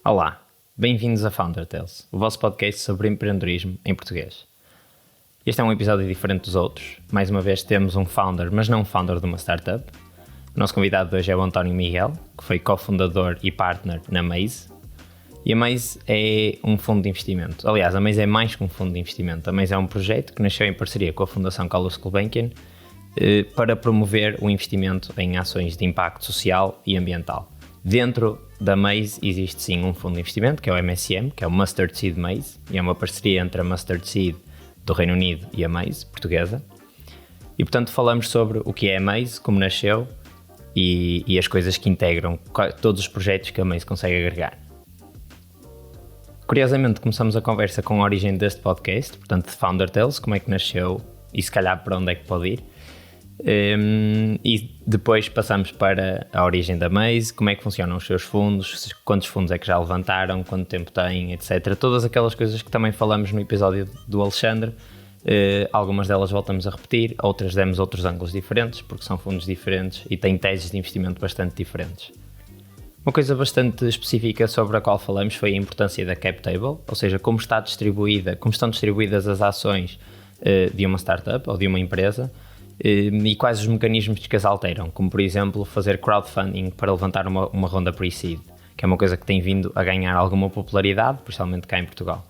Olá, bem-vindos a Founder Tales, o vosso podcast sobre empreendedorismo em português. Este é um episódio diferente dos outros. Mais uma vez temos um founder, mas não um founder de uma startup. O nosso convidado de hoje é o António Miguel, que foi cofundador e partner na Maze. E a Maze é um fundo de investimento. Aliás, a Maze é mais que um fundo de investimento. A Maze é um projeto que nasceu em parceria com a Fundação Carlos Gulbenkian para promover o investimento em ações de impacto social e ambiental. Dentro da Maze existe sim um fundo de investimento, que é o MSM, que é o Mustard Seed Maze, e é uma parceria entre a Mustard Seed do Reino Unido e a Maze, portuguesa. E portanto falamos sobre o que é a Maze, como nasceu e as coisas que integram, todos os projetos que a Maze consegue agregar. Curiosamente começamos a conversa com a origem deste podcast, portanto de Founder Tales, como é que nasceu e se calhar para onde é que pode ir. E depois passamos para a origem da Maze, como é que funcionam os seus fundos, quantos fundos é que já levantaram, quanto tempo têm, etc. Todas aquelas coisas que também falamos no episódio do Alexandre, algumas delas voltamos a repetir, outras demos outros ângulos diferentes, porque são fundos diferentes e têm teses de investimento bastante diferentes. Uma coisa bastante específica sobre a qual falamos foi a importância da cap table, ou seja, como estão distribuídas as ações de uma startup ou de uma empresa, e quais os mecanismos que as alteram, como por exemplo fazer crowdfunding para levantar uma ronda pre-seed, que é uma coisa que tem vindo a ganhar alguma popularidade, principalmente cá em Portugal.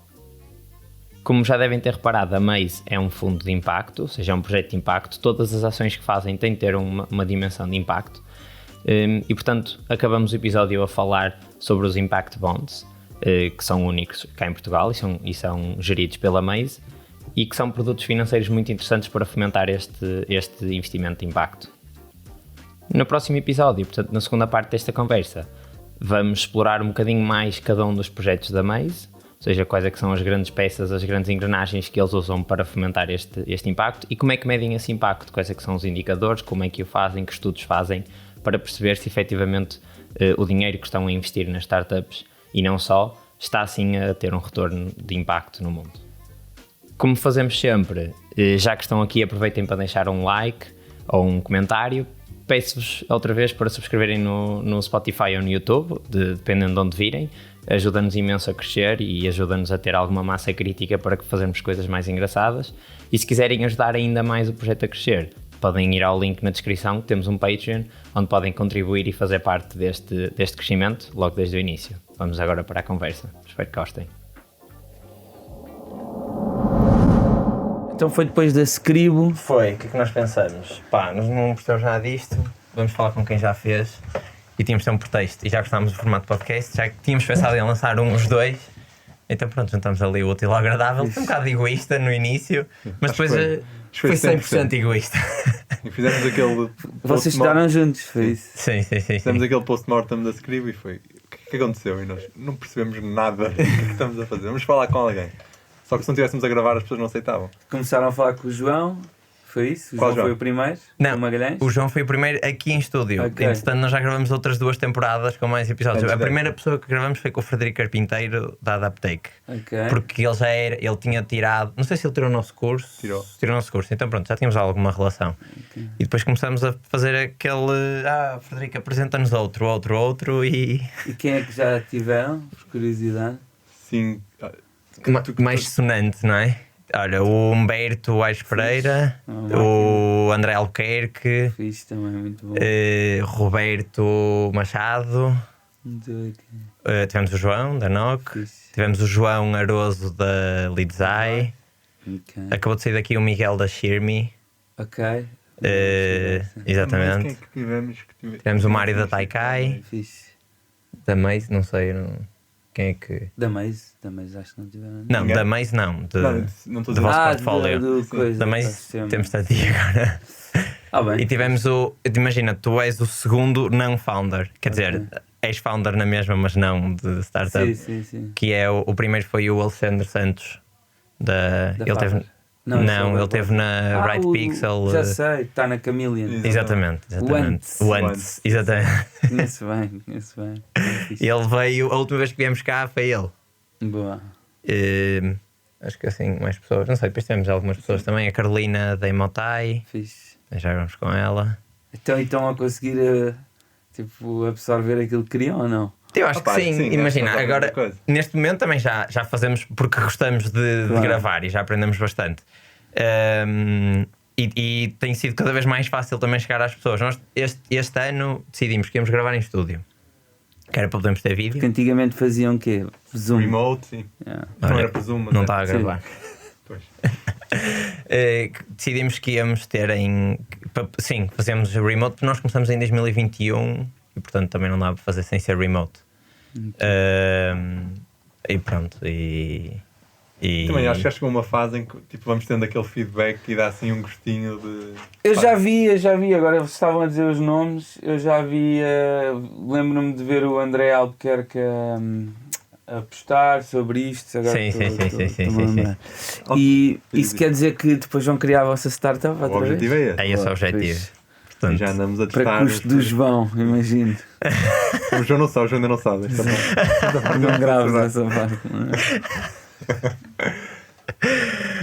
Como já devem ter reparado, a Maze é um fundo de impacto, ou seja, é um projeto de impacto. Todas as ações que fazem têm de ter uma dimensão de impacto, e portanto acabamos o episódio a falar sobre os Impact Bonds, que são únicos cá em Portugal e são geridos pela Maze, e que são produtos financeiros muito interessantes para fomentar este investimento de impacto. No próximo episódio, portanto na segunda parte desta conversa, vamos explorar um bocadinho mais cada um dos projetos da Maze, ou seja, quais é que são as grandes peças, as grandes engrenagens que eles usam para fomentar este impacto e como é que medem esse impacto, quais é que são os indicadores, como é que o fazem, que estudos fazem, para perceber se efetivamente o dinheiro que estão a investir nas startups e não só, está assim a ter um retorno de impacto no mundo. Como fazemos sempre, já que estão aqui, aproveitem para deixar um like ou um comentário. Peço-vos outra vez para subscreverem no Spotify ou no YouTube, dependendo de onde virem. Ajuda-nos imenso a crescer e ajuda-nos a ter alguma massa crítica para que fazermos coisas mais engraçadas. E se quiserem ajudar ainda mais o projeto a crescer, podem ir ao link na descrição, temos um Patreon, onde podem contribuir e fazer parte deste crescimento logo desde o início. Vamos agora para a conversa. Espero que gostem. Então foi depois da Scribo. Foi, o que é que nós pensamos? Nós não percebemos nada disto, vamos falar com quem já fez e tínhamos de ter um pretexto. E já gostávamos do formato podcast, já que tínhamos pensado em lançar os dois, então pronto, juntamos ali o útil ao agradável. Foi um bocado egoísta no início, mas depois foi 100% egoísta. E fizemos aquele. Vocês estudaram juntos, foi isso? Sim. Fizemos aquele post-mortem da Scribo e foi. O que aconteceu? E nós não percebemos nada do que estamos a fazer. Vamos falar com alguém. Só que se não estivéssemos a gravar, as pessoas não aceitavam. Começaram a falar com o João, foi isso? Qual João João? foi o primeiro? Não, o Magalhães? o João foi o primeiro aqui em estúdio. Okay. Entretanto, nós já gravamos outras 2 temporadas com mais episódios. Antes A primeira pessoa que gravamos foi com o Frederico Carpinteiro, da Adaptake. Ok. Porque ele tinha tirado, não sei se ele tirou o nosso curso. Tirou o nosso curso, então pronto, já tínhamos alguma relação. Okay. E depois começamos a fazer aquele, Frederico, apresenta-nos outro e... E quem é que já tiveram, por curiosidade? Sim. Mais sonante, não é? Olha, o Humberto Aires Pereira, o André Albuquerque, Fixe também, muito bom. Roberto Machado, tivemos o João da NOC, tivemos o João Aroso da Lidzai, Okay. Acabou de sair daqui o Miguel da Shirmi. Ok. Exatamente. Quem é que tivemos? Tivemos o Mário da Taikai. Fixe. Da Maze, não sei. Quem é que. Da Maze acho que não tiveram. Não, da Maze não. Não estou do vosso portfólio. Da Maze temos-te a ti agora. Bem. E tivemos imagina, tu és o segundo não founder. Quer dizer, és founder na mesma, mas não de startup. Sim. Que é o primeiro foi o Alexandre Santos. Ele teve. Não, ele esteve na Right Pixel. Já sei, está na Chameleon. Exatamente. O antes. Exatamente. Conheço bem. Ele veio, a última vez que viemos cá foi ele. Boa. Acho que assim, mais pessoas. Não sei, depois temos algumas pessoas também. A Carolina da Emotai. Fixe. Já vamos com ela. Então a conseguir absorver aquilo que queriam ou não? Eu acho Opa, que sim, sim, imagina, acho que agora coisa. neste momento também já fazemos porque gostamos de Claro. gravar e já aprendemos bastante. E tem sido cada vez mais fácil também chegar às pessoas. Nós este ano decidimos que íamos gravar em estúdio, que era para podermos ter vídeo. Que antigamente faziam o quê? Zoom. Remote, sim. Yeah. Não Olha, era presumo, mas não é. está a gravar. Pois. Decidimos que íamos ter sim, fazemos remote porque nós começamos em 2021 e portanto também não dá para fazer sem ser remote. E pronto, e Também acho que chegou uma fase em que tipo, vamos tendo aquele feedback e dá assim um gostinho de. Eu já vi, agora vocês estavam a dizer os nomes, eu já vi, lembro-me de ver o André Albuquerque a postar sobre isto. Agora Sim. estou-me a lembrar. E isso quer dizer que depois vão criar a vossa startup O outra vez? objetivo é esse. é esse o objetivo. Pois. E Portanto, já andamos a Para testar. custo do João, imagino. O João não sabe, o João ainda não sabe. Não graves essa parte.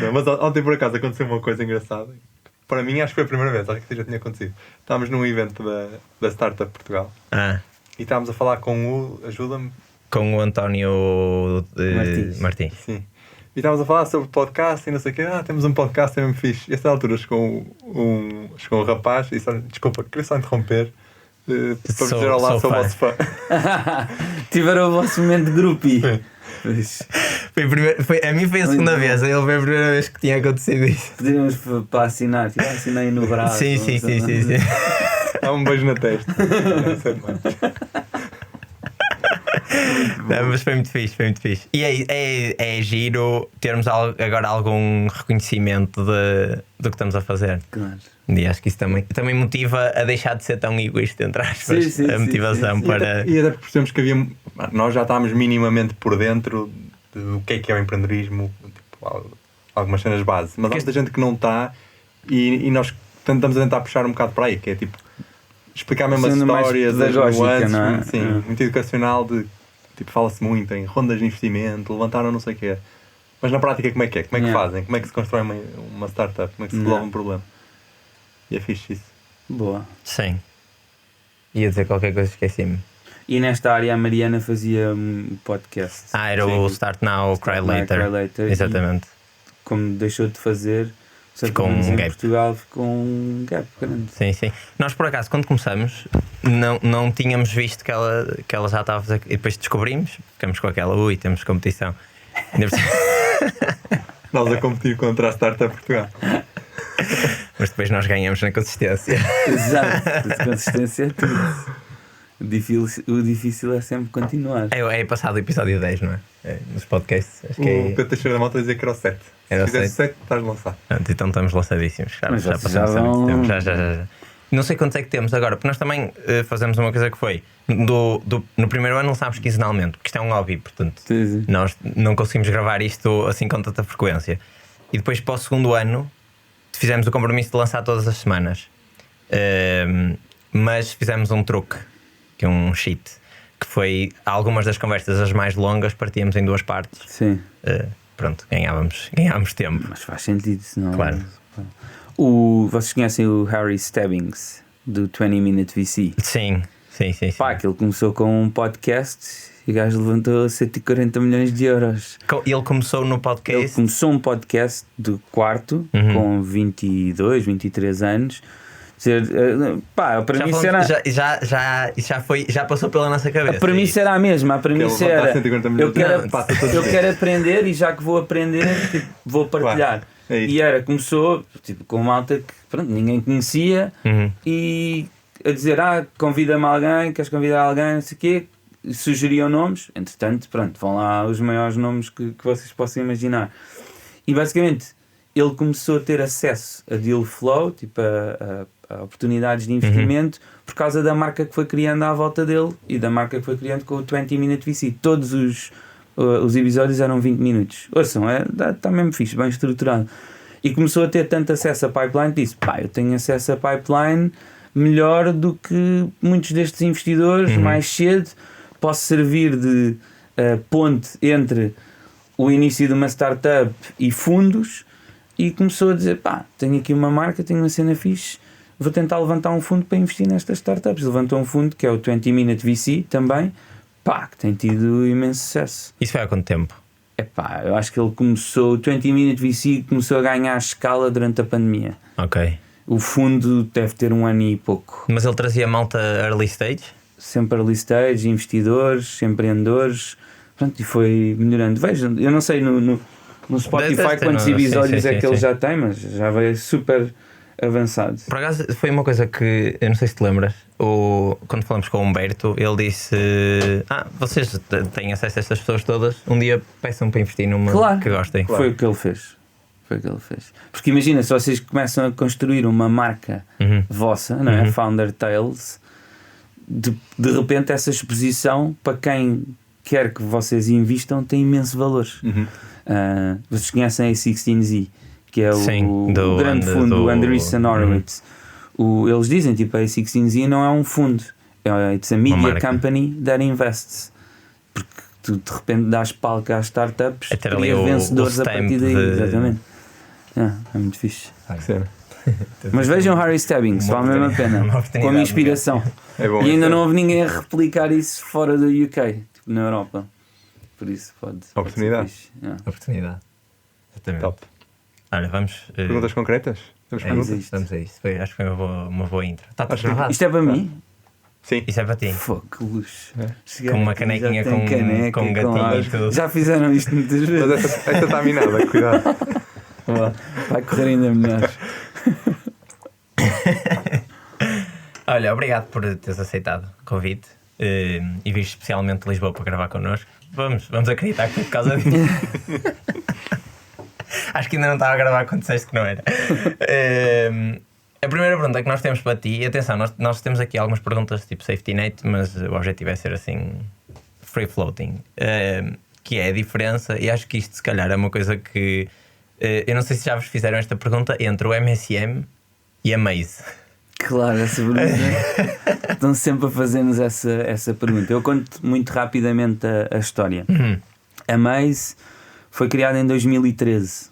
Não, mas ontem por acaso aconteceu uma coisa engraçada. Para mim acho que foi a primeira vez, acho que já tinha acontecido. Estávamos num evento da Startup Portugal e estávamos a falar com o. Ajuda-me. com o António Martins. Sim. E estávamos a falar sobre podcast e não sei o quê. Temos um podcast, é mesmo fixe. E a essa altura chegou um rapaz e disse: desculpa, queria só interromper para dizer olá, sou o vosso fã. Tiveram o vosso momento de grupi. A mim foi a segunda vez, ele foi a primeira vez que tinha acontecido isso. Pedimos para assinar, tipo, assinei no braço. Sim. Há um beijo na testa. Não sei mais. Não, mas foi muito fixe. E é giro termos agora algum reconhecimento do que estamos a fazer. Claro. E acho que isso também motiva a deixar de ser tão egoísta, entre aspas, Sim, a motivação sim. para... E até percebemos que havia. Nós já estávamos minimamente por dentro do que é o empreendedorismo, tipo, algumas cenas base. Mas há muita gente que não está e nós estamos a tentar puxar um bocado para aí, que é tipo explicar mesmo as Sendo mais histórias, as pedagógica, nuances, não é? sim, muito educacional de tipo, fala-se muito em rondas de investimento, levantaram não sei o quê. Mas na prática como é que é? Como é que fazem? Como é que se constrói uma startup? Como é que se resolve um problema? E é fixe isso. Boa. Sim. Ia dizer qualquer coisa, esqueci-me. E nesta área a Mariana fazia um podcast. Era o Start Now, Cry Later. Exatamente. Como deixou de fazer, Ficou um em gap. Portugal ficou um gap grande. Sim. Nós, por acaso, quando começamos, não tínhamos visto que ela já estava a fazer. E depois descobrimos, ficamos com aquela, temos competição. Nós a competir contra a Startup Portugal. Mas depois nós ganhamos na consistência. Exato, a consistência é tudo. O difícil é sempre continuar. É passado o episódio 10, não é? Nos podcasts. Acho que O Pedro Teixeira da Mota dizia que era o 7. Era o Se fizesse 7, estás lançado. Então estamos lançadíssimos. Mas Já vocês passamos já há muito vão- tempo. Já. Não sei quantos é que temos agora, porque nós também fazemos uma coisa que foi no primeiro ano lançámos quinzenalmente, porque isto é um hobby, portanto Sim. nós não conseguimos gravar isto assim com tanta frequência. E depois para o segundo ano fizemos o compromisso de lançar todas as semanas. Mas fizemos um truque, que é um cheat, que foi algumas das conversas as mais longas partíamos em duas partes. Sim. Pronto, ganhávamos tempo. Mas faz sentido, senão. Claro. Vocês conhecem o Harry Stebbings do 20 Minute VC? Sim. Pá, que ele começou com um podcast e o gajo levantou 140 milhões de euros. Ele começou no Ele podcast. começou um podcast do quarto com 22, 23 anos. Dizer, pá, a premissa era. Já passou pela nossa cabeça. A premissa era a mesma. A premissa Ele levantar era. 140 Eu milhões de euros, quero, passa todos os eu dias. quero aprender e já que vou aprender, tipo, vou partilhar. Claro, é isso. E começou tipo, com malta que pronto, ninguém conhecia e a dizer: convida-me alguém, queres convidar alguém, não sei o quê. E sugeriam nomes. Entretanto, pronto, vão lá os maiores nomes que vocês possam imaginar. E basicamente ele começou a ter acesso a deal flow, tipo a oportunidades de investimento, por causa da marca que foi criando à volta dele e da marca que foi criando com o 20 Minute VC. Todos os episódios eram 20 minutos. Ouçam, está mesmo fixe, bem estruturado. E começou a ter tanto acesso a pipeline que disse: eu tenho acesso a pipeline melhor do que muitos destes investidores, mais cedo. Posso servir de ponte entre o início de uma startup e fundos. E começou a dizer: tenho aqui uma marca, tenho uma cena fixe, vou tentar levantar um fundo para investir nestas startups. Levantou um fundo que é o 20 Minute VC também, pá, que tem tido imenso sucesso. Isso foi há quanto tempo? Epá, eu acho que ele começou, o 20 Minute VC começou a ganhar escala durante a pandemia. Ok. O fundo deve ter 1 ano e pouco. Mas ele trazia malta early stage? Sempre early stage, investidores, empreendedores, pronto, e foi melhorando. Vejam, eu não sei no Spotify quantos episódios é que ele já tem, mas já veio super avançado. Por acaso foi uma coisa que eu não sei se te lembras, quando falamos com o Humberto, ele disse: vocês têm acesso a estas pessoas todas, um dia peçam para investir numa Claro, que gostem. claro. Foi o que ele fez. Porque imagina, se vocês começam a construir uma marca vossa, não é? Founder Tales, de repente essa exposição para quem quer que vocês invistam tem imenso valor. Vocês conhecem a A16Z, que é o grande fundo do Andreessen Horowitz. Eles dizem, tipo, a A16Z não é um fundo, it's a media company that invests, porque tu de repente dás palco às startups e crias vencedores a partir daí. Exatamente. É muito fixe. Mas vejam Harry Stebbings, vale a mesma pena, como inspiração. É bom, e ainda não houve ninguém a replicar isso fora do UK, tipo, na Europa. Por isso pode. Oportunidade. Oportunidade. Exatamente. Top. Olha, vamos. Perguntas concretas? Vamos a isso. Acho que foi uma boa intro. Está tudo gravado. Isto é para mim? Sim. Isso é para ti. Que luxo. Com uma canequinha com gatinho e tudo. Já fizeram isto muitas vezes. Mas esta está minada, cuidado. Vai correr ainda melhor. Olha, obrigado por teres aceitado o convite e vires especialmente de Lisboa para gravar connosco. Vamos acreditar que foi por causa disso. Acho que ainda não estava a gravar quando disseste que não era. A primeira pergunta que nós temos para ti, atenção, nós temos aqui algumas perguntas tipo safety net, mas o objetivo é ser assim free floating, que é a diferença, e acho que isto se calhar é uma coisa que eu não sei se já vos fizeram esta pergunta entre o MSM e a Maze. Claro, essa pergunta. Estão sempre a fazer-nos essa pergunta. Eu conto muito rapidamente a história. A Maze foi criada em 2013,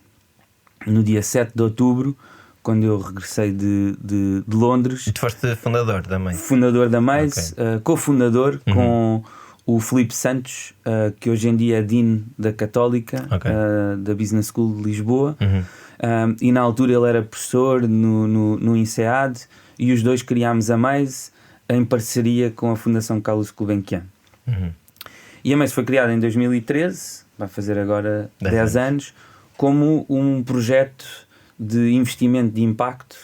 no dia 7 de outubro, quando eu regressei de Londres. Tu foste fundador da Maze? Fundador da Maze, cofundador com o Filipe Santos, que hoje em dia é Dean da Católica, da Business School de Lisboa. E na altura ele era professor no INSEAD, e os dois criámos a Maze em parceria com a Fundação Carlos Gulbenkian. E a Maze foi criada em 2013, vai fazer agora 10 anos, como um projeto de investimento de impacto,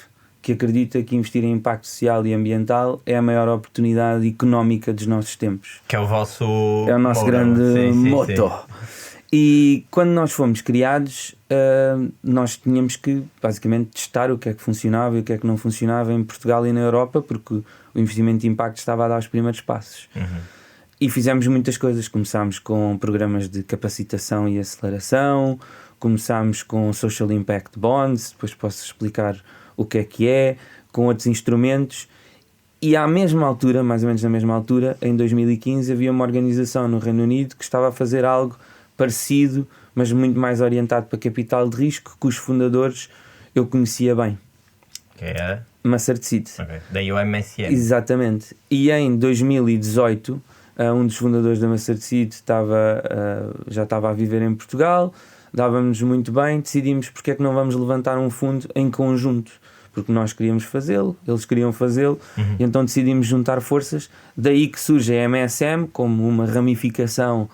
que acredita que investir em impacto social e ambiental é a maior oportunidade económica dos nossos tempos. Que é o vosso... É o nosso grande motto. E quando nós fomos criados, nós tínhamos que basicamente testar o que é que funcionava e o que é que não funcionava em Portugal e na Europa, porque o investimento de impacto estava a dar os primeiros passos. E fizemos muitas coisas. Começámos com programas de capacitação e aceleração, começámos com Social Impact Bonds, depois posso explicar o que é, com outros instrumentos. E à mesma altura, mais ou menos na mesma altura, em 2015, havia uma organização no Reino Unido que estava a fazer algo parecido, mas muito mais orientado para capital de risco, cujos fundadores eu conhecia bem. Que é? Mustard Seed. Daí o MSM. Exatamente. E em 2018, um dos fundadores da Mustard Seed já estava a viver em Portugal, dávamos muito bem, decidimos porque é que não vamos levantar um fundo em conjunto, porque nós queríamos fazê-lo, eles queriam fazê-lo, e então decidimos juntar forças. Daí que surge a MSM como uma ramificação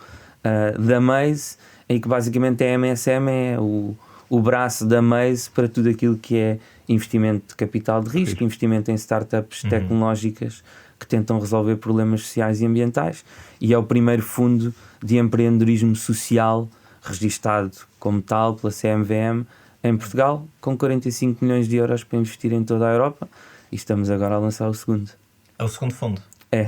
da Maze, em que basicamente a MSM é o braço da Maze para tudo aquilo que é investimento de capital de risco, investimento em startups tecnológicas que tentam resolver problemas sociais e ambientais, e é o primeiro fundo de empreendedorismo social registado como tal pela CMVM em Portugal, com 45 milhões de euros para investir em toda a Europa, e estamos agora a lançar o segundo. É o segundo fundo?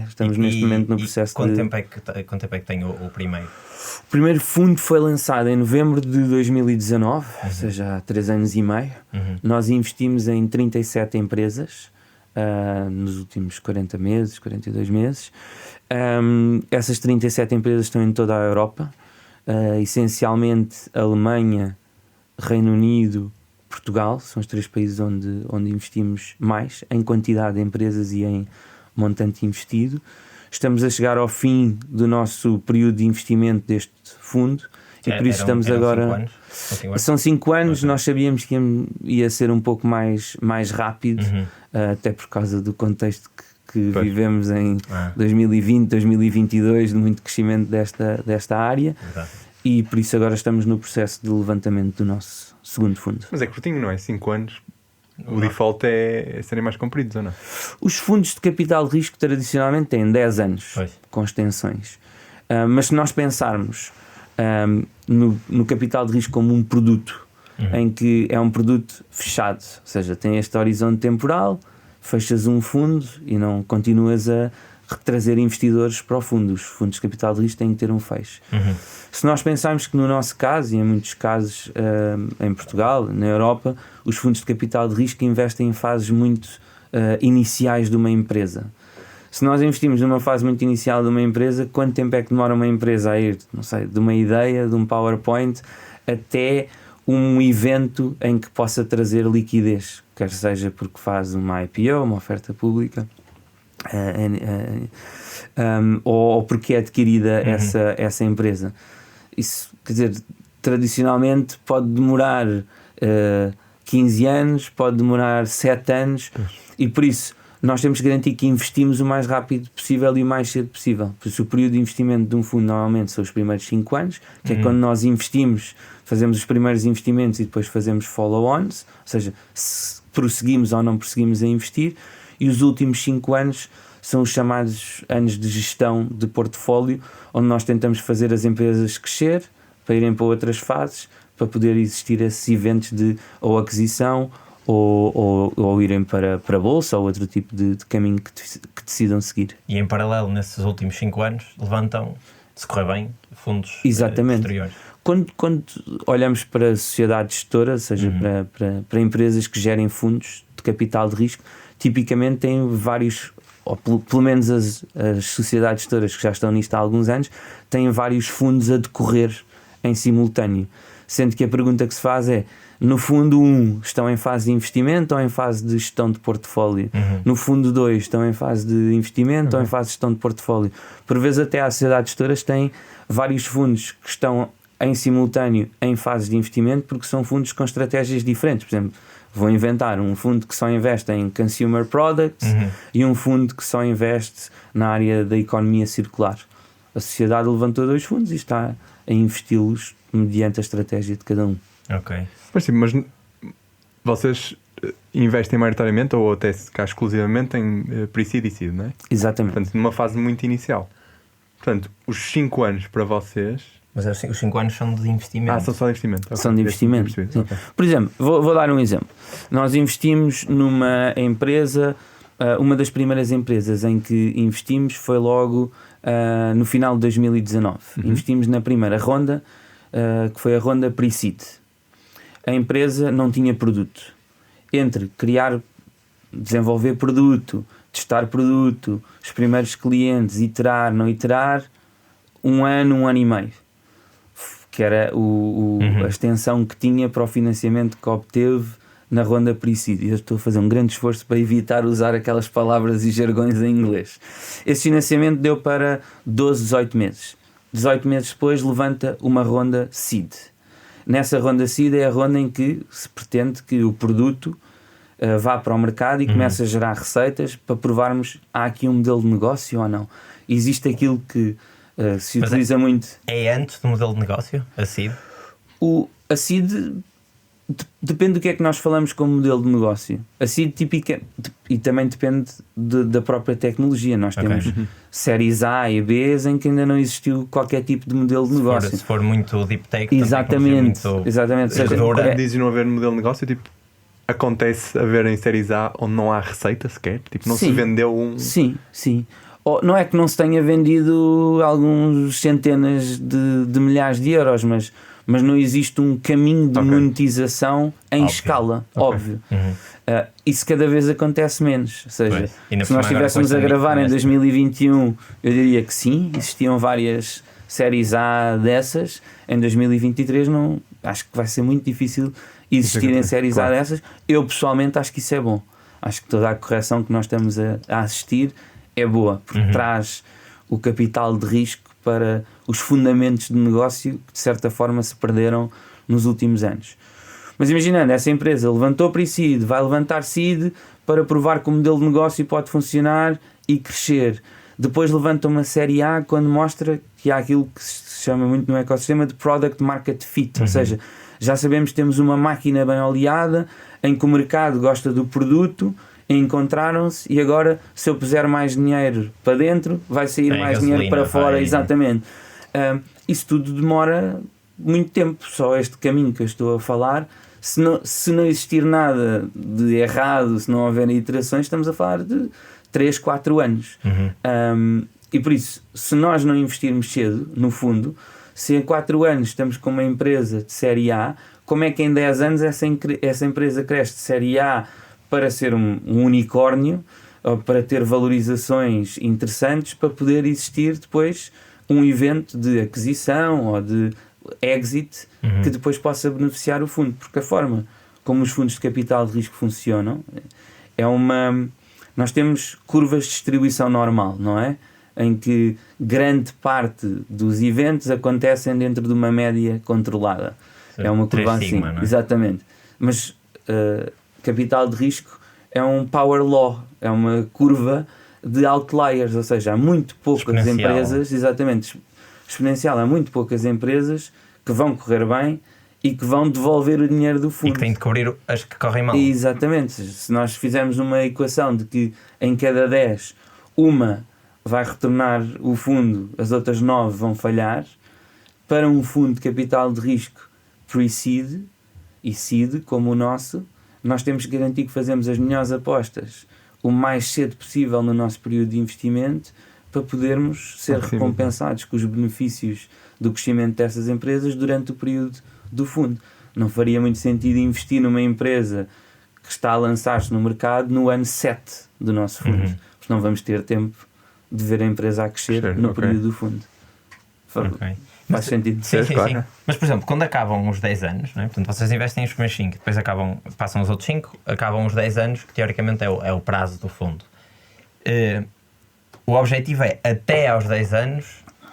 Estamos neste momento no processo quanto tempo é que tem o primeiro? O primeiro fundo foi lançado em novembro de 2019, ou seja, há 3 anos e meio. Nós investimos em 37 empresas nos últimos 42 meses. Essas 37 empresas estão em toda a Europa, essencialmente Alemanha, Reino Unido, Portugal, são os 3 países onde investimos mais em quantidade de empresas e em montante investido. estamos a chegar ao fim do nosso período de investimento deste fundo e por isso estamos agora... São 5 anos, nós sabíamos que ia ser um pouco mais rápido, até por causa do contexto que vivemos em 2020, 2022, de muito crescimento desta área. Exato. E por isso agora estamos no processo de levantamento do nosso segundo fundo. Mas é curtinho, não é? 5 anos. O default é serem mais compridos, ou não? Os fundos de capital de risco tradicionalmente têm 10 anos, com extensões. Mas se nós pensarmos no capital de risco como um produto, em que é um produto fechado, ou seja, tem este horizonte temporal, fechas um fundo e não continuas a trazer investidores para o fundo. Os fundos de capital de risco têm que ter um fecho. Se nós pensarmos que no nosso caso, e em muitos casos em Portugal, na Europa, os fundos de capital de risco investem em fases muito iniciais de uma empresa. Se nós investimos numa fase muito inicial de uma empresa, quanto tempo é que demora uma empresa a ir, não sei, de uma ideia, de um PowerPoint, até um evento em que possa trazer liquidez, quer seja porque faz uma IPO, uma oferta pública, ou porque é adquirida essa empresa. Isso, quer dizer, tradicionalmente pode demorar 15 anos, pode demorar 7 anos, e por isso nós temos que garantir que investimos o mais rápido possível e o mais cedo possível. Por isso o período de investimento de um fundo normalmente são os primeiros 5 anos, que é quando nós investimos, fazemos os primeiros investimentos e depois fazemos follow-ons, ou seja, se prosseguimos ou não prosseguimos a investir, e os últimos 5 anos são os chamados anos de gestão de portfólio, onde nós tentamos fazer as empresas crescer, para irem para outras fases, para poder existir esses eventos de ou aquisição ou irem para a bolsa ou outro tipo de caminho que decidam seguir. E em paralelo, nesses últimos 5 anos, levantam, se correr bem, fundos posteriores. Quando olhamos para sociedades gestoras, ou seja, para empresas que gerem fundos de capital de risco, tipicamente têm vários, ou pelo menos as sociedades gestoras que já estão nisto há alguns anos, têm vários fundos a decorrer em simultâneo. Sendo que a pergunta que se faz é, no fundo 1 estão em fase de investimento ou em fase de gestão de portfólio? No fundo 2 estão em fase de investimento ou em fase de gestão de portfólio? Por vezes até as sociedades gestoras têm vários fundos que estão em simultâneo em fases de investimento, porque são fundos com estratégias diferentes. Por exemplo, vou inventar um fundo que só investe em consumer products e um fundo que só investe na área da economia circular. A sociedade levantou 2 fundos e está a investi-los mediante a estratégia de cada um. Ok. Mas sim, mas vocês investem maioritariamente ou até se cá exclusivamente em pre-seed e seed, não é? Exatamente. Portanto, numa fase muito inicial. Portanto, os 5 anos para vocês... Mas os 5 anos são de investimento. São só de investimento. Okay. São de investimento. Okay. Por exemplo, vou dar um exemplo. Nós investimos numa empresa, uma das primeiras empresas em que investimos foi logo no final de 2019. Investimos na primeira ronda, que foi a ronda pre-seed. A empresa não tinha produto. Entre desenvolver produto, testar produto, os primeiros clientes, iterar, não iterar, 1 ano e meio. Que era a extensão que tinha para o financiamento que obteve na ronda pre-seed. Eu estou a fazer um grande esforço para evitar usar aquelas palavras e jargões em inglês. Esse financiamento deu para 12, 18 meses. 18 meses depois levanta uma ronda seed. Nessa ronda seed é a ronda em que se pretende que o produto vá para o mercado e comece a gerar receitas para provarmos há aqui um modelo de negócio ou não. Existe aquilo que se utiliza muito. É antes do modelo de negócio, a seed? A seed depende do que é que nós falamos como modelo de negócio. A seed típica, e também depende da própria tecnologia. Nós temos séries A e B em que ainda não existiu qualquer tipo de modelo de negócio. Se for muito deep tech, exatamente. Exatamente. Quando dizes não haver modelo de negócio, tipo, acontece haver em séries A onde não há receita sequer? Tipo, não se vendeu um... Sim. Não é que não se tenha vendido alguns centenas de milhares de euros, mas não existe um caminho de monetização em escala, óbvio. Isso cada vez acontece menos. Ou seja, se nós estivéssemos a gravar em 2021, eu diria que sim, existiam várias séries A dessas. Em 2023 acho que vai ser muito difícil existirem séries A dessas. Eu pessoalmente acho que isso é bom. Acho que toda a correção que nós estamos a assistir é boa, porque traz o capital de risco para os fundamentos de negócio que de certa forma se perderam nos últimos anos. Mas imaginando, essa empresa levantou pre-seed, vai levantar seed para provar que o modelo de negócio pode funcionar e crescer. Depois levanta uma série A quando mostra que há aquilo que se chama muito no ecossistema de product market fit, ou seja, já sabemos que temos uma máquina bem oleada em que o mercado gosta do produto, encontraram-se e agora se eu puser mais dinheiro para dentro vai sair mais dinheiro para fora, exatamente. Isso tudo demora muito tempo, só este caminho que eu estou a falar. Se não existir nada de errado, se não houver iterações, estamos a falar de 3, 4 anos. E por isso, se nós não investirmos cedo, no fundo, se em 4 anos estamos com uma empresa de série A, como é que em 10 anos essa empresa cresce de série A para ser um unicórnio, ou para ter valorizações interessantes, para poder existir depois um evento de aquisição ou de exit que depois possa beneficiar o fundo, porque a forma como os fundos de capital de risco funcionam é nós temos curvas de distribuição normal, não é? Em que grande parte dos eventos acontecem dentro de uma média controlada. É uma curva assim, não é? Exatamente. Mas capital de risco é um power law, é uma curva de outliers, ou seja, há muito poucas empresas, exatamente, exponencial, há muito poucas empresas que vão correr bem e que vão devolver o dinheiro do fundo. E que têm de cobrir as que correm mal. Exatamente. Se nós fizermos uma equação de que em cada 10, uma vai retornar o fundo, as outras 9 vão falhar, para um fundo de capital de risco pre-seed e seed, como o nosso, nós temos que garantir que fazemos as melhores apostas o mais cedo possível no nosso período de investimento para podermos ser recompensados com os benefícios do crescimento dessas empresas durante o período do fundo. Não faria muito sentido investir numa empresa que está a lançar-se no mercado no ano 7 do nosso fundo, porque não vamos ter tempo de ver a empresa a crescer no período do fundo. Faz sentido. Sim. Mas, por exemplo, quando acabam os 10 anos, não é? Portanto, vocês investem os primeiros 5, depois passam os outros 5, acabam os 10 anos, que teoricamente é o prazo do fundo. O objetivo é, até aos 10 anos,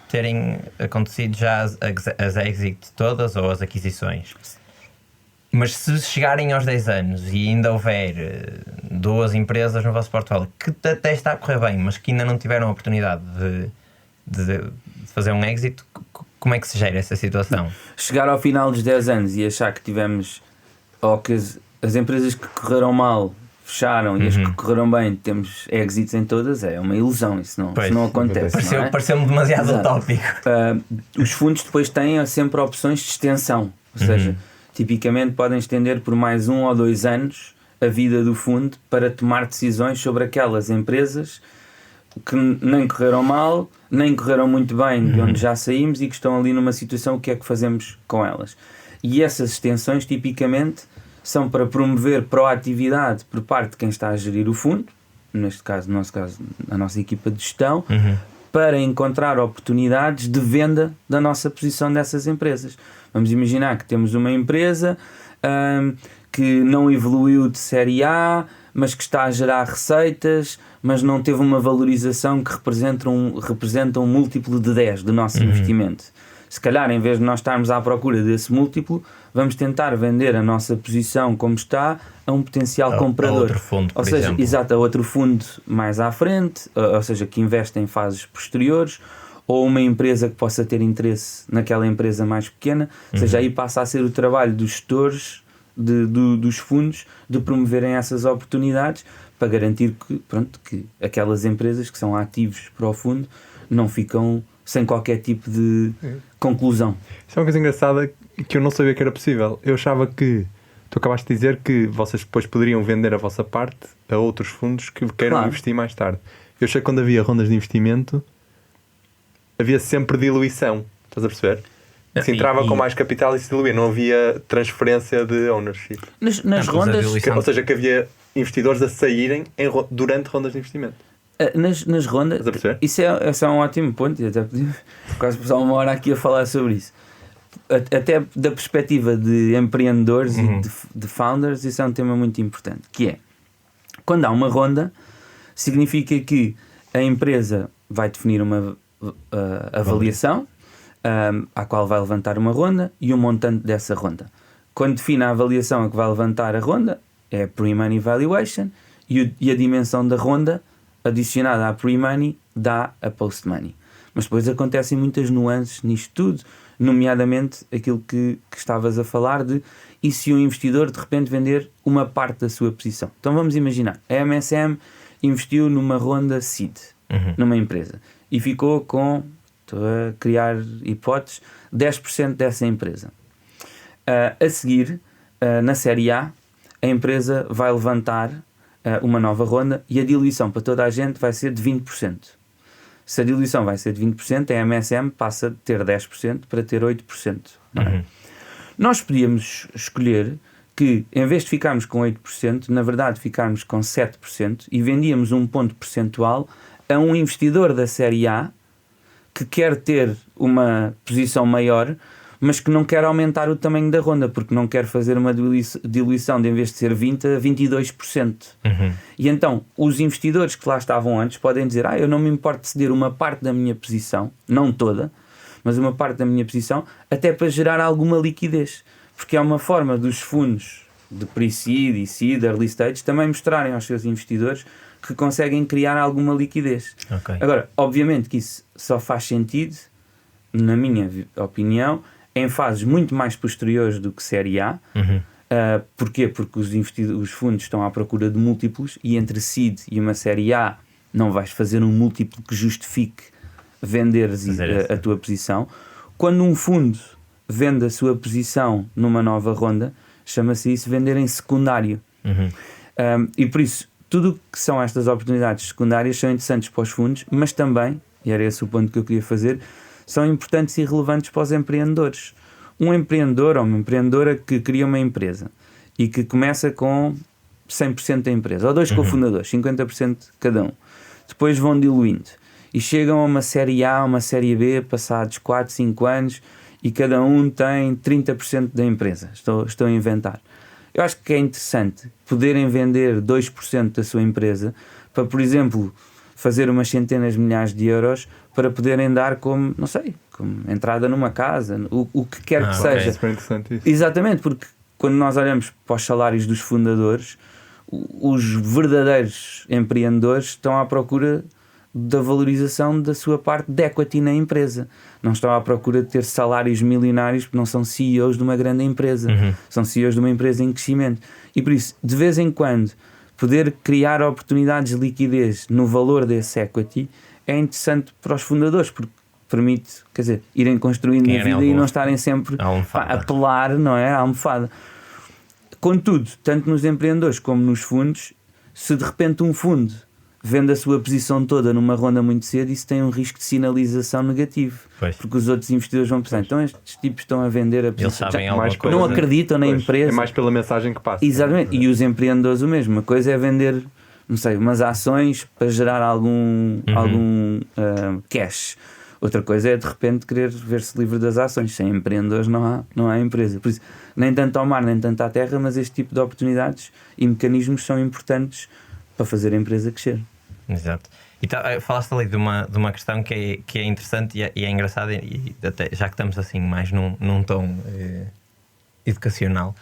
terem acontecido já as exit todas ou as aquisições. Mas se chegarem aos 10 anos e ainda houver 2 empresas no vosso portfólio que até está a correr bem, mas que ainda não tiveram a oportunidade de fazer um exit, como é que se gera essa situação? Chegar ao final dos 10 anos e achar que tivemos, ou que as empresas que correram mal fecharam e as que correram bem temos exits em todas, é uma ilusão, isso não acontece. Pareceu-me demasiado utópico. Os fundos depois têm sempre opções de extensão, ou seja, tipicamente podem estender por mais 1 ou 2 anos a vida do fundo para tomar decisões sobre aquelas empresas que nem correram mal, nem correram muito bem de onde já saímos e que estão ali numa situação, o que é que fazemos com elas? E essas extensões tipicamente são para promover proatividade por parte de quem está a gerir o fundo, neste caso, no nosso caso, a nossa equipa de gestão, para encontrar oportunidades de venda da nossa posição dessas empresas. Vamos imaginar que temos uma empresa que não evoluiu de série A, mas que está a gerar receitas, mas não teve uma valorização que representa um múltiplo de 10 do nosso investimento. Se calhar, em vez de nós estarmos à procura desse múltiplo, vamos tentar vender a nossa posição como está a um potencial comprador. A outro fundo, por exemplo. Exato, a outro fundo mais à frente, ou seja, que investe em fases posteriores, ou uma empresa que possa ter interesse naquela empresa mais pequena. Ou seja, aí passa a ser o trabalho dos gestores dos fundos de promoverem essas oportunidades para garantir que aquelas empresas que são ativos para o fundo não ficam sem qualquer tipo de conclusão. Isso é uma coisa engraçada que eu não sabia que era possível. Eu achava que tu acabaste de dizer que vocês depois poderiam vender a vossa parte a outros fundos que queiram investir mais tarde. Eu achei que quando havia rondas de investimento havia sempre diluição. Estás a perceber? Se entrava com mais capital e se diluía, não havia transferência de ownership. Nas rondas, ou seja, que havia investidores a saírem durante rondas de investimento. Nas rondas, isso é um ótimo ponto, e até podia quase passar uma hora aqui a falar sobre isso. Até da perspectiva de empreendedores e de founders, isso é um tema muito importante, que é, quando há uma ronda, significa que a empresa vai definir uma avaliação à qual vai levantar uma ronda e o montante dessa ronda. Quando define a avaliação a que vai levantar a ronda, é a pre-money valuation, e a dimensão da ronda adicionada à pre-money dá a post-money. Mas depois acontecem muitas nuances nisto tudo, nomeadamente aquilo que estavas a falar de e se o investidor de repente vender uma parte da sua posição. Então vamos imaginar, a MSM investiu numa ronda seed, numa empresa, e ficou com, estou a criar hipóteses, 10% dessa empresa. A seguir, na série A empresa vai levantar uma nova ronda e a diluição para toda a gente vai ser de 20%. Se a diluição vai ser de 20%, a MSM passa de ter 10% para ter 8%. Não é? Nós podíamos escolher que, em vez de ficarmos com 8%, na verdade ficarmos com 7% e vendíamos um ponto percentual a um investidor da série A que quer ter uma posição maior, mas que não quer aumentar o tamanho da ronda, porque não quer fazer uma diluição de, em vez de ser 20%, a 22%. E então, os investidores que lá estavam antes podem dizer, eu não me importo de ceder uma parte da minha posição, não toda, mas uma parte da minha posição, até para gerar alguma liquidez. Porque é uma forma dos fundos de pre-seed e seed, early stage, também mostrarem aos seus investidores que conseguem criar alguma liquidez. Okay. Agora, obviamente que isso só faz sentido, na minha opinião, em fases muito mais posteriores do que série A. Porquê? Porque os fundos estão à procura de múltiplos e entre seed e uma série A não vais fazer um múltiplo que justifique venderes a tua posição. Quando um fundo vende a sua posição numa nova ronda, chama-se isso vender em secundário. E por isso, tudo o que são estas oportunidades secundárias são interessantes para os fundos, mas também, e era esse o ponto que eu queria fazer, são importantes e relevantes para os empreendedores. Um empreendedor ou uma empreendedora que cria uma empresa e que começa com 100% da empresa, ou dois cofundadores, 50% cada um, depois vão diluindo e chegam a uma série A, uma série B, passados 4, 5 anos, e cada um tem 30% da empresa. Estou a inventar. Eu acho que é interessante poderem vender 2% da sua empresa para, por exemplo, fazer umas centenas de milhares de euros para poderem dar como, não sei, como entrada numa casa, o que quer que seja. É super interessante isso. Exatamente, porque quando nós olhamos para os salários dos fundadores, os verdadeiros empreendedores estão à procura da valorização da sua parte de equity na empresa. Não estão à procura de ter salários milionários, porque não são CEOs de uma grande empresa. São CEOs de uma empresa em crescimento. E por isso, de vez em quando, poder criar oportunidades de liquidez no valor desse equity é interessante para os fundadores, porque permite, quer dizer, irem construindo a vida e não estarem sempre a apelar, não é, à almofada. Contudo, tanto nos empreendedores como nos fundos, se de repente um fundo vende a sua posição toda numa ronda muito cedo, isso tem um risco de sinalização negativo. Porque os outros investidores vão pensar, então estes tipos estão a vender a posição, eles sabem não acreditam na empresa. É mais pela mensagem que passa. Exatamente, e os empreendedores o mesmo. Uma coisa é vender, não sei, umas ações para gerar algum cash. Outra coisa é de repente querer ver-se livre das ações. Sem empreendedores não há empresa. Por isso, nem tanto ao mar, nem tanto à terra, mas este tipo de oportunidades e mecanismos são importantes para fazer a empresa crescer. Exato. E falaste ali de uma questão que é interessante e é engraçada, e até, já que estamos assim mais num tom educacional,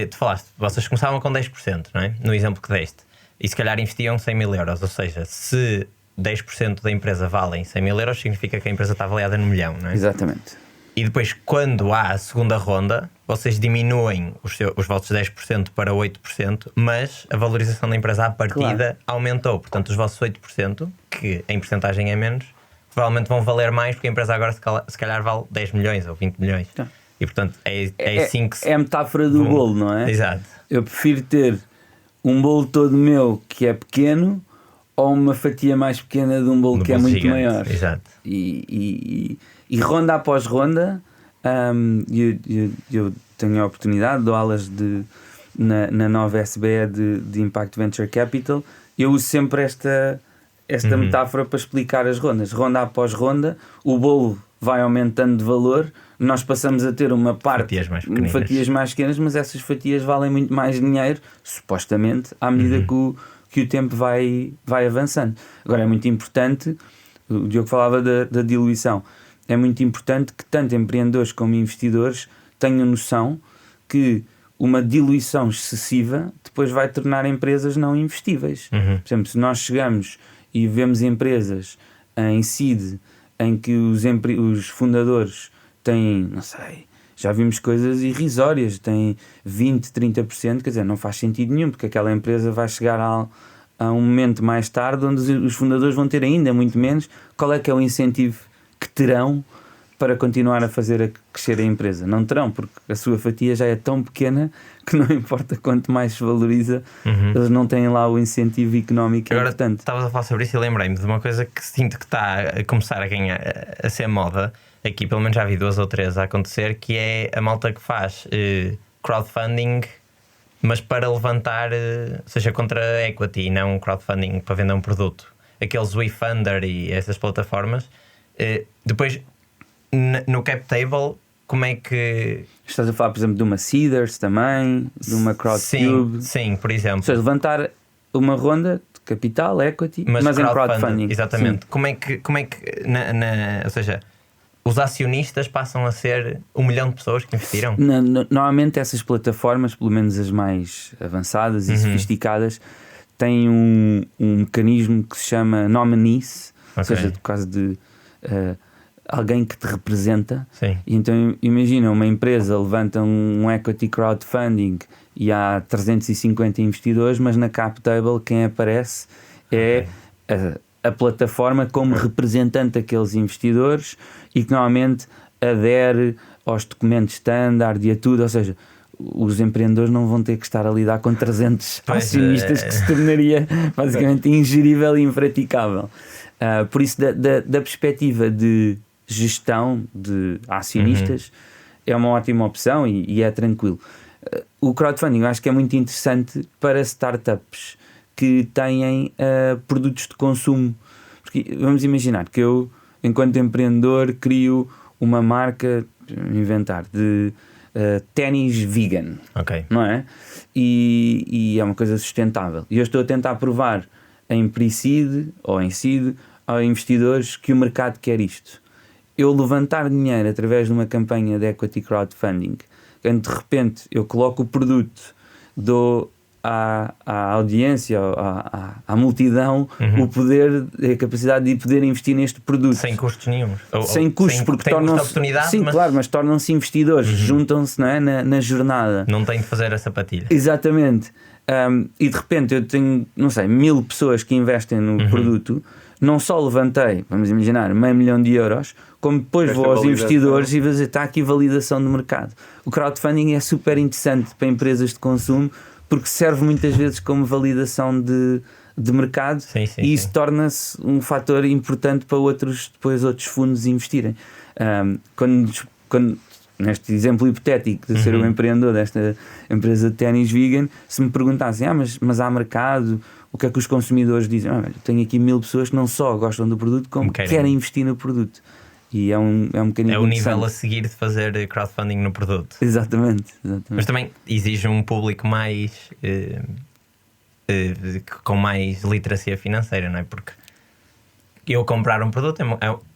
tu falaste, vocês começavam com 10%, não é? No exemplo que deste, e se calhar investiam 100 mil euros, ou seja, se 10% da empresa valem 100 mil euros, significa que a empresa está avaliada no milhão, não é? Exatamente. E depois, quando há a segunda ronda, vocês diminuem os vossos 10% para 8%, mas a valorização da empresa à partida aumentou. Portanto, os vossos 8%, que em porcentagem é menos, provavelmente vão valer mais, porque a empresa agora se calhar vale 10 milhões ou 20 milhões. Tá. E portanto, é assim que se... É a metáfora do bolo, não é? Exato. Eu prefiro ter um bolo todo meu que é pequeno ou uma fatia mais pequena de um bolo que é muito gigante, maior. Exato. E ronda após ronda, eu tenho a oportunidade, dou aulas na nova SBE de Impact Venture Capital. Eu uso sempre esta metáfora para explicar as rondas. Ronda após ronda, o bolo vai aumentando de valor, nós passamos a ter uma parte fatias mais pequenas, mas essas fatias valem muito mais dinheiro, supostamente, à medida que o tempo vai avançando. Agora é muito importante o Diogo falava da diluição. É muito importante que tanto empreendedores como investidores tenham noção que uma diluição excessiva depois vai tornar empresas não investíveis. Por exemplo, se nós chegamos e vemos empresas em seed em que os fundadores têm, não sei, já vimos coisas irrisórias, têm 20%, 30%, quer dizer, não faz sentido nenhum, porque aquela empresa vai chegar a um momento mais tarde onde os fundadores vão ter ainda muito menos. Qual é que é o incentivo que terão para continuar a fazer crescer a empresa? Não terão, porque a sua fatia já é tão pequena que não importa quanto mais se valoriza, eles não têm lá o incentivo económico. Agora, importante. Estavas a falar sobre isso e lembrei-me de uma coisa que sinto que está a começar a ganhar, a ser moda. Aqui pelo menos já vi 2 ou 3 a acontecer, que é a malta que faz crowdfunding, mas para levantar, ou seja, contra equity, não crowdfunding para vender um produto. Aqueles WeFunder e essas plataformas. Depois, no CapTable, como é que... Estás a falar, por exemplo, de uma Seeders também, de uma Crowdcube? Sim, por exemplo. Ou seja, levantar uma ronda de capital, equity, mas em crowdfunding. Exatamente. Sim. Como é que ou seja, os acionistas passam a ser 1 milhão de pessoas que investiram? Normalmente essas plataformas, pelo menos as mais avançadas e sofisticadas, têm um mecanismo que se chama nominees, ou seja, por causa de alguém que te representa. Sim. E então imagina, uma empresa levanta um equity crowdfunding e há 350 investidores, mas na CapTable quem aparece é a plataforma como representante daqueles investidores e que normalmente adere aos documentos standard e a tudo, ou seja, os empreendedores não vão ter que estar a lidar com 300 acionistas que se tornaria basicamente ingerível e impraticável. Por isso, da perspectiva de gestão de acionistas, é uma ótima opção e é tranquilo. O crowdfunding eu acho que é muito interessante para startups que têm produtos de consumo. Porque vamos imaginar que eu, enquanto empreendedor, crio uma marca, inventar, de ténis vegan, não é? E é uma coisa sustentável. E eu estou a tentar provar em pre-seed ou em seed a investidores que o mercado quer isto. Eu levantar dinheiro através de uma campanha de equity crowdfunding, quando de repente eu coloco o produto, dou à audiência, à multidão, o poder, a capacidade de poder investir neste produto. Sem custos nenhum. Sem custos, porque tornam-se... Sim, mas... claro, mas tornam-se investidores, juntam-se, não é, na jornada. Não tem de fazer a sapatilha. Exatamente. E de repente eu tenho, não sei, 1000 pessoas que investem no produto. Não só levantei, vamos imaginar, €500.000, como depois vou aos investidores e vou dizer, está aqui validação do mercado. O crowdfunding é super interessante para empresas de consumo porque serve muitas vezes como validação de mercado. E isso torna-se um fator importante para outros fundos investirem. Quando neste exemplo hipotético de ser um empreendedor desta empresa de ténis vegan, se me perguntassem, mas há mercado, o que é que os consumidores dizem? Tenho aqui 1000 pessoas que não só gostam do produto, como querem investir no produto. E é um mecanismo. É o nível a seguir de fazer crowdfunding no produto. Exatamente. Mas também exige um público mais com mais literacia financeira, não é? Porque eu comprar um produto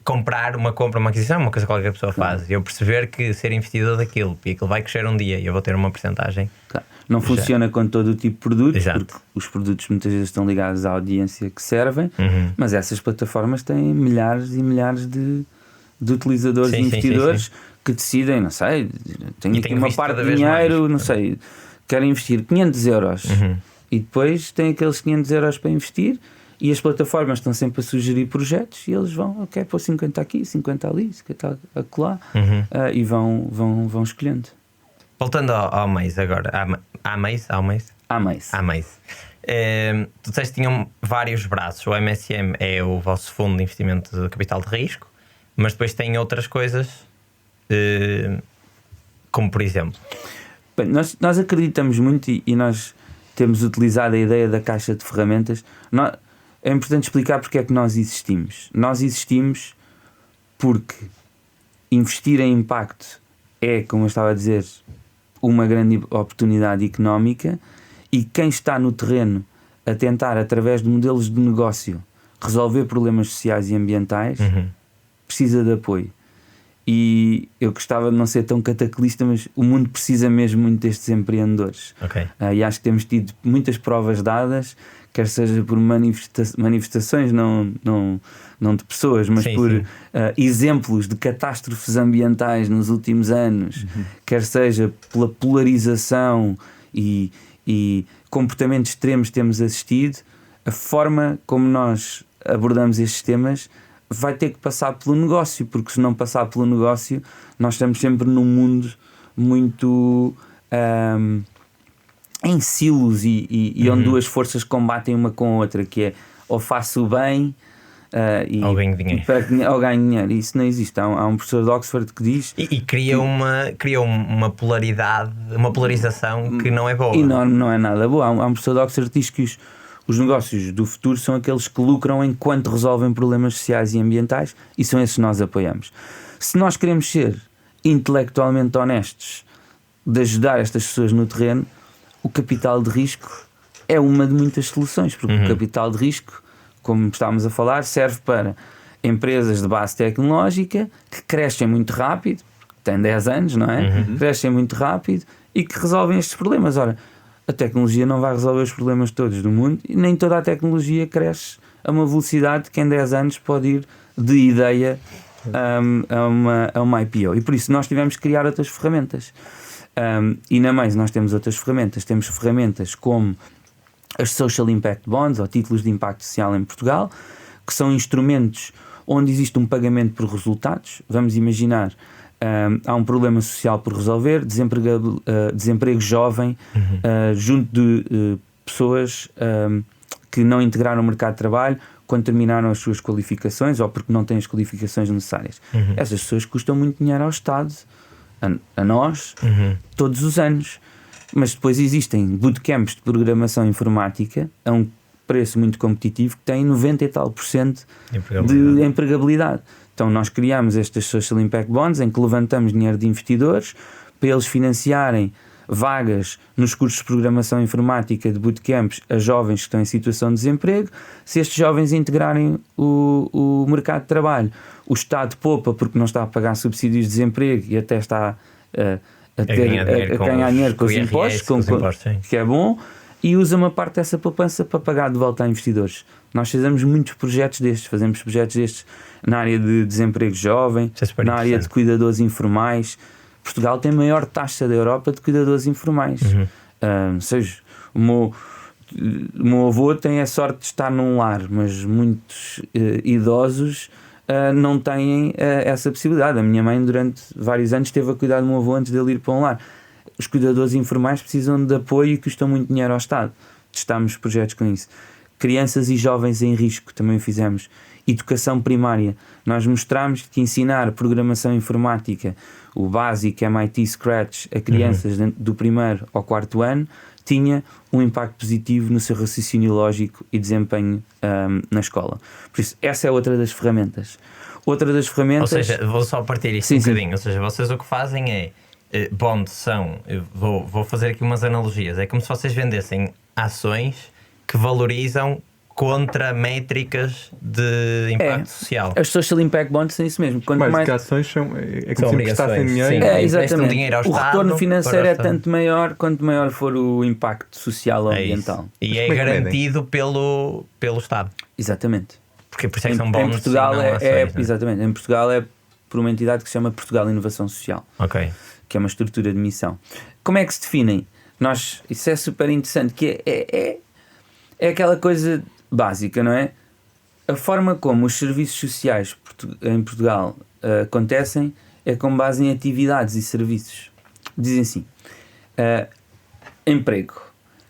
comprar uma aquisição é uma coisa que qualquer pessoa faz. Eu perceber que ser investidor daquilo e aquilo vai crescer um dia e eu vou ter uma porcentagem. Claro. Não funciona com todo o tipo de produtos, porque os produtos muitas vezes estão ligados à audiência que servem, mas essas plataformas têm milhares e milhares de utilizadores e investidores que decidem, não sei, tenho aqui uma parte de dinheiro, não sei, quero investir €500 e depois tem aqueles €500 para investir. E as plataformas estão sempre a sugerir projetos e eles vão, pôr 50 aqui, 50 ali, 50 acolá, e vão escolhendo. Voltando ao mês agora, à mês. Tu disseste que tinham vários braços. O MSM é o vosso fundo de investimento de capital de risco, mas depois tem outras coisas, como por exemplo... Bem, nós acreditamos muito e nós temos utilizado a ideia da caixa de ferramentas. É importante explicar porque é que nós existimos. Nós existimos porque investir em impacto é, como eu estava a dizer, uma grande oportunidade económica e quem está no terreno a tentar, através de modelos de negócio, resolver problemas sociais e ambientais, precisa de apoio. E eu gostava de não ser tão cataclista, mas o mundo precisa mesmo muito destes empreendedores. E acho que temos tido muitas provas dadas, quer seja por manifestações, não de pessoas, mas por exemplos de catástrofes ambientais nos últimos anos, quer seja pela polarização e comportamentos extremos que temos assistido. A forma como nós abordamos estes temas vai ter que passar pelo negócio, porque se não passar pelo negócio, nós estamos sempre num mundo muito em silos e onde duas forças combatem uma com a outra, que é ou faço o bem ou ganho dinheiro. Ou ganho dinheiro. Isso não existe. Há um professor de Oxford que diz e cria uma polaridade, uma polarização que não é boa. Enorme, não é nada boa. Há um professor de Oxford que diz que os negócios do futuro são aqueles que lucram enquanto resolvem problemas sociais e ambientais, e são esses que nós apoiamos. Se nós queremos ser intelectualmente honestos de ajudar estas pessoas no terreno, o capital de risco é uma de muitas soluções, porque o capital de risco, como estávamos a falar, serve para empresas de base tecnológica que crescem muito rápido, têm 10 anos, não é? Crescem muito rápido e que resolvem estes problemas. Ora, a tecnologia não vai resolver os problemas todos do mundo e nem toda a tecnologia cresce a uma velocidade que em 10 anos pode ir de ideia a uma IPO. E por isso nós tivemos que criar outras ferramentas. E na Mais nós temos outras ferramentas. Temos ferramentas como as Social Impact Bonds, ou títulos de impacto social em Portugal, que são instrumentos onde existe um pagamento por resultados. Vamos imaginar, há um problema social por resolver, desemprego jovem, junto de pessoas que não integraram o mercado de trabalho quando terminaram as suas qualificações ou porque não têm as qualificações necessárias. Essas pessoas custam muito dinheiro ao Estado, a nós, todos os anos. Mas depois existem bootcamps de programação informática a um preço muito competitivo que têm 90 e tal % de empregabilidade. Então nós criamos estas Social Impact Bonds em que levantamos dinheiro de investidores para eles financiarem vagas nos cursos de programação informática de bootcamps a jovens que estão em situação de desemprego. Se estes jovens integrarem o mercado de trabalho, o Estado poupa porque não está a pagar subsídios de desemprego e até está a ganhar dinheiro com os impostos, que é bom, e usa uma parte dessa poupança para pagar de volta a investidores. Nós fazemos muitos projetos destes, fazemos projetos destes na área de desemprego jovem, na área de cuidadores informais. Portugal tem a maior taxa da Europa de cuidadores informais. Ou seja, o meu avô tem a sorte de estar num lar, mas muitos idosos não têm essa possibilidade. A minha mãe durante vários anos esteve a cuidar do meu avô antes dele ir para um lar. Os cuidadores informais precisam de apoio e custam muito dinheiro ao Estado. Testámos projetos com isso. Crianças e jovens em risco também fizemos. Educação primária. Nós mostramos que ensinar programação informática, o básico MIT Scratch, a crianças do 1º ao 4º ano, tinha um impacto positivo no seu raciocínio lógico e desempenho na escola. Por isso, essa é outra das ferramentas. Outra das ferramentas... Ou seja, vou só partir isto um bocadinho. Ou seja, vocês o que fazem é... bonds são... Vou fazer aqui umas analogias. É como se vocês vendessem ações que valorizam contra métricas de impacto social. As Social Impact Bonds são isso mesmo. Quanto mais ações são como se emprestassem dinheiro. Exatamente. Dinheiro ao o Estado retorno financeiro é tanto maior quanto maior for o impacto social ou ambiental. E é garantido pelo Estado. Exatamente. Porque por isso é que são bonds. Em Portugal ações, exatamente. Em Portugal é por uma entidade que se chama Portugal Inovação Social. Que é uma estrutura de missão. Como é que se definem? Isso é super interessante, que é aquela coisa básica, não é? A forma como os serviços sociais em Portugal acontecem é com base em atividades e serviços. Dizem assim, emprego.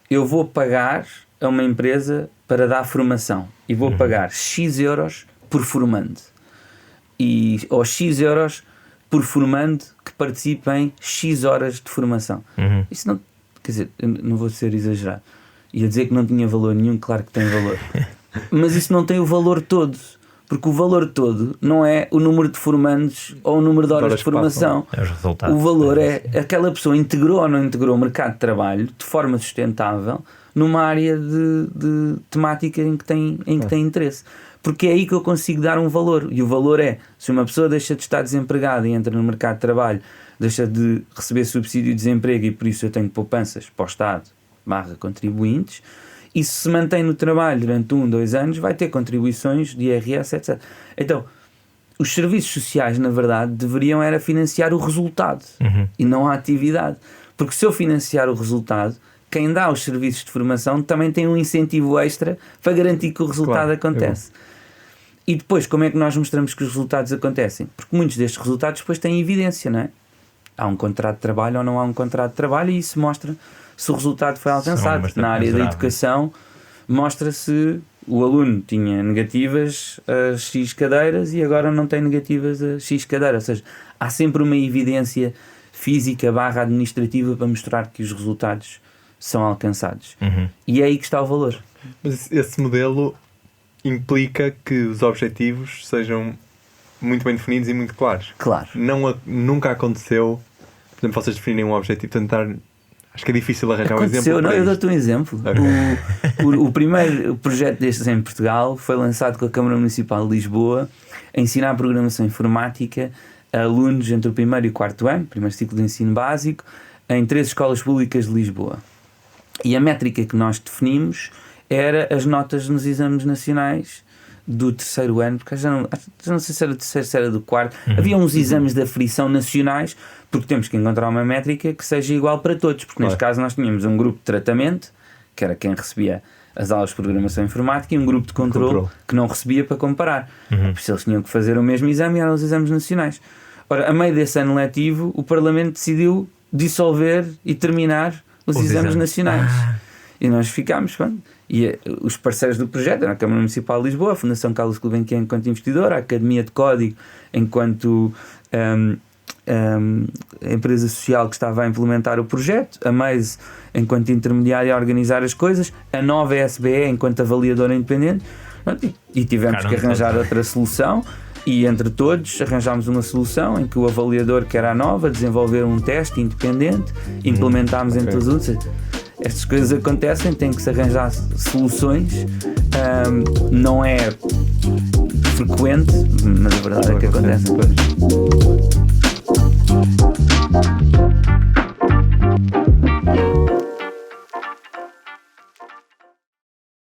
Eu vou pagar a uma empresa para dar formação e vou pagar X euros por formando. Ou X euros por formando que participe em X horas de formação. Isso não... Quer dizer, eu não vou ser exagerado. Ia dizer que não tinha valor nenhum, claro que tem valor. Mas isso não tem o valor todo. Porque o valor todo não é o número de formandos ou o número de horas de formação. É os resultados. O valor é aquela pessoa integrou ou não integrou o mercado de trabalho de forma sustentável numa área de temática em que tem interesse. porque é aí que eu consigo dar um valor. E o valor é, se uma pessoa deixa de estar desempregada e entra no mercado de trabalho, deixa de receber subsídio de desemprego e por isso eu tenho poupanças para o Estado / contribuintes, e se mantém no trabalho durante 1, 2 anos, vai ter contribuições de IRS, etc. Então, os serviços sociais, na verdade, deveriam era financiar o resultado e não a atividade. Porque se eu financiar o resultado, quem dá os serviços de formação também tem um incentivo extra para garantir que o resultado acontece. E depois, como é que nós mostramos que os resultados acontecem? Porque muitos destes resultados depois têm evidência, não é? Há um contrato de trabalho ou não há um contrato de trabalho, e isso mostra se o resultado foi alcançado. Na área da educação, mostra se o aluno tinha negativas a X cadeiras e agora não tem negativas a X cadeiras. Ou seja, há sempre uma evidência física / administrativa para mostrar que os resultados são alcançados. E é aí que está o valor. Mas esse modelo implica que os objetivos sejam muito bem definidos e muito claros. Claro. Nunca aconteceu, por exemplo, vocês definirem um objetivo, tentar... Acho que é difícil arranjar um exemplo. Eu dou-te um exemplo. Okay. O primeiro projeto destes em Portugal foi lançado com a Câmara Municipal de Lisboa a ensinar programação informática a alunos entre o 1º e o 4º ano, primeiro ciclo de ensino básico, em 3 escolas públicas de Lisboa. E a métrica que nós definimos era as notas nos exames nacionais do 3º ano, porque já não sei se era do 3º, se era do 4º. Havia uns exames de aferição nacionais, porque temos que encontrar uma métrica que seja igual para todos, porque neste caso nós tínhamos um grupo de tratamento, que era quem recebia as aulas de programação informática, e um grupo de controle que não recebia para comparar. Por isso eles tinham que fazer o mesmo exame e eram os exames nacionais. Ora, a meio desse ano letivo, o Parlamento decidiu dissolver e terminar os exames nacionais. E nós ficámos, e os parceiros do projeto eram a Câmara Municipal de Lisboa, a Fundação Carlos Gulbenkian enquanto investidora, a Academia de Código enquanto empresa social que estava a implementar o projeto, a MEISE enquanto intermediária a organizar as coisas, a nova SBE enquanto avaliadora independente, e tivemos que arranjar outra solução, e entre todos arranjámos uma solução em que o avaliador, que era a nova, desenvolveu um teste independente, implementámos entre os outros. Estas coisas acontecem, tem que se arranjar soluções, não é frequente, mas a verdade é que acontecem.